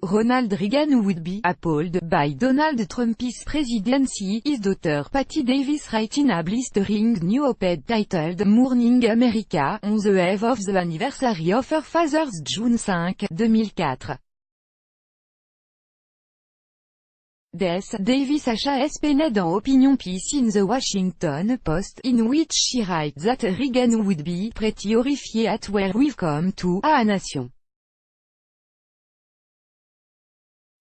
Ronald Reagan would be appalled by Donald Trump's presidency. His daughter Patty Davis writing a blistering new op-ed titled Morning America, on the eve of the anniversary of her father's June 5, 2004. Davis has penned an opinion piece in the Washington Post, in which she writes that Reagan would be pretty horrified at where we've come to, a nation.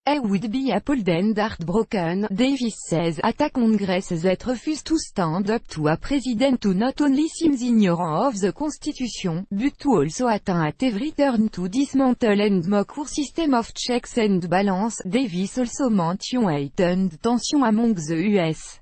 I would be appalled and heartbroken, Davis says, at a Congress that refused to stand up to a president who not only seems ignorant of the Constitution, but who also attempt at every turn to dismantle and mock our system of checks and balance. Davis also mentioned heightened tension among the U.S.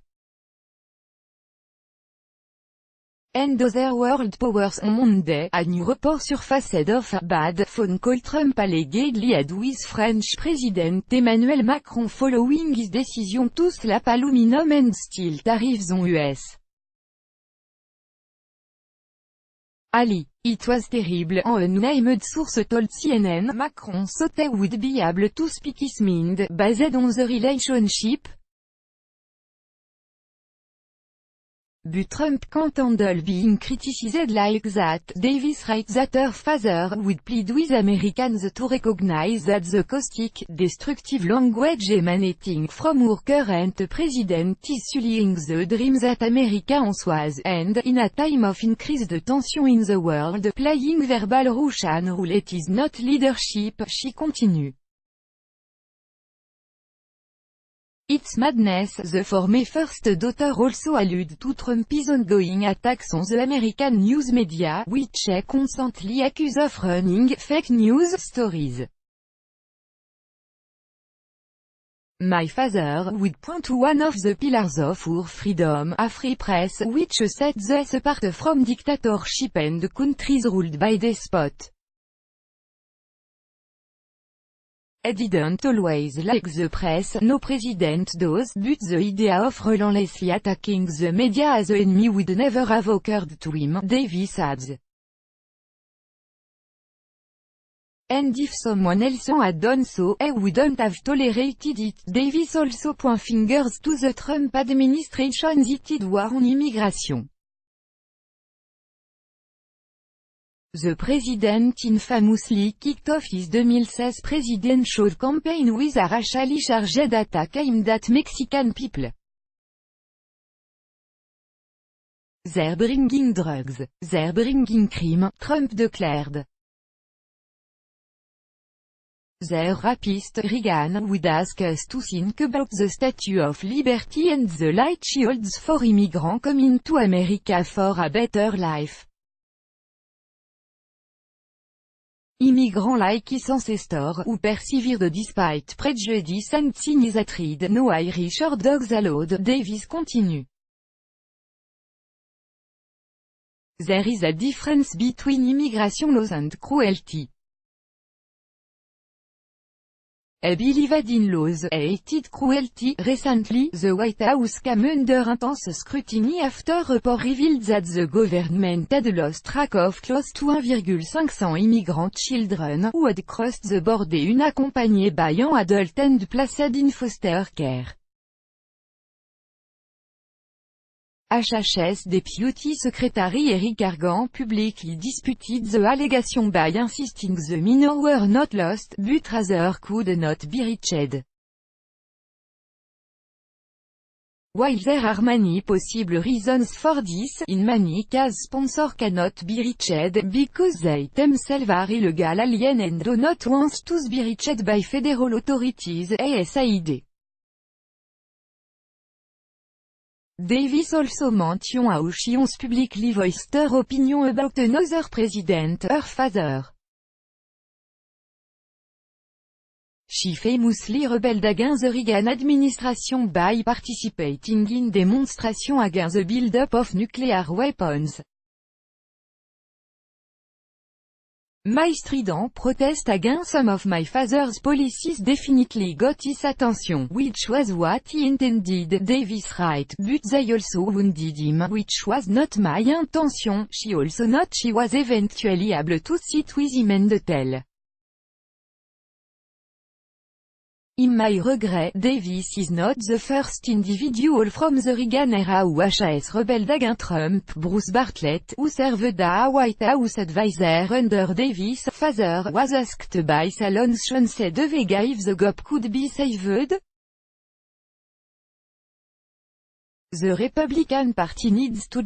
and other world powers on Monday. A new report surfaced of a bad phone call Trump allegedly had with French President Emmanuel Macron following his decision to slap aluminum and steel tariffs on US. Ali, it was terrible, an unnamed source told CNN. Macron thought he would be able to speak his mind, based on the relationship. But Trump can't handle being criticized like that. Davis writes that her father would plead with Americans to recognize that the caustic, destructive language emanating from our current president is sullying the dream that America once was, and, in a time of increased tension in the world, playing verbal Russian roulette is not leadership, she continued. It's madness. The former first daughter also alluded to Trump's ongoing attacks on the American news media, which she constantly accused of running fake news stories. My father would point to one of the pillars of our freedom, a free press, which sets us apart from dictatorship and countries ruled by despot. I didn't always like the press, no president does, but the idea of relentlessly attacking the media as the enemy would never have occurred to him, Davis adds. And if someone else had done so, I wouldn't have tolerated it. Davis also points fingers to the Trump administration's heated war on immigration. The president infamously kicked off his 2016 presidential campaign with a racially charged attack aimed at Mexican people. They're bringing drugs. They're bringing crime, Trump declared. They're rapist. Reagan would ask us to think about the Statue of Liberty and the light she holds for immigrants coming to America for a better life. Immigrants like his ancestors, who persevered despite prejudice and cynicism that read no Irish or dogs allowed, Davis continued. There is a difference between immigration laws and cruelty. I believed in laws, I hated cruelty. Recently, the White House came under intense scrutiny after a report revealed that the government had lost track of close to 1,500 immigrant children, who had crossed the border unaccompagnés by an adult and placed in foster care. HHS Deputy Secretary Eric Gargan publicly disputed the allegation by insisting the minors were not lost, but rather could not be reached. While there are many possible reasons for this, in many cases sponsors cannot be reached, because they themselves are illegal aliens and do not want to be reached by federal authorities, ASAID. Davis also mentioned how she once publicly voiced her opinion about another president, her father. She famously rebelled against the Reagan administration by participating in demonstrations against the build-up of nuclear weapons. My strident protest against some of my father's policies definitely got his attention, which was what he intended, Davis writes, but they also wounded him, which was not my intention. She also noted she was eventually able to sit with him and tell In my regret, Davis is not the first individual from the Reagan era who has rebelled against Trump. Bruce Bartlett, who served as White House advisor under Davis' father, was asked by Salon Chauncey de Vega if the GOP could be saved. The Republican Party needs to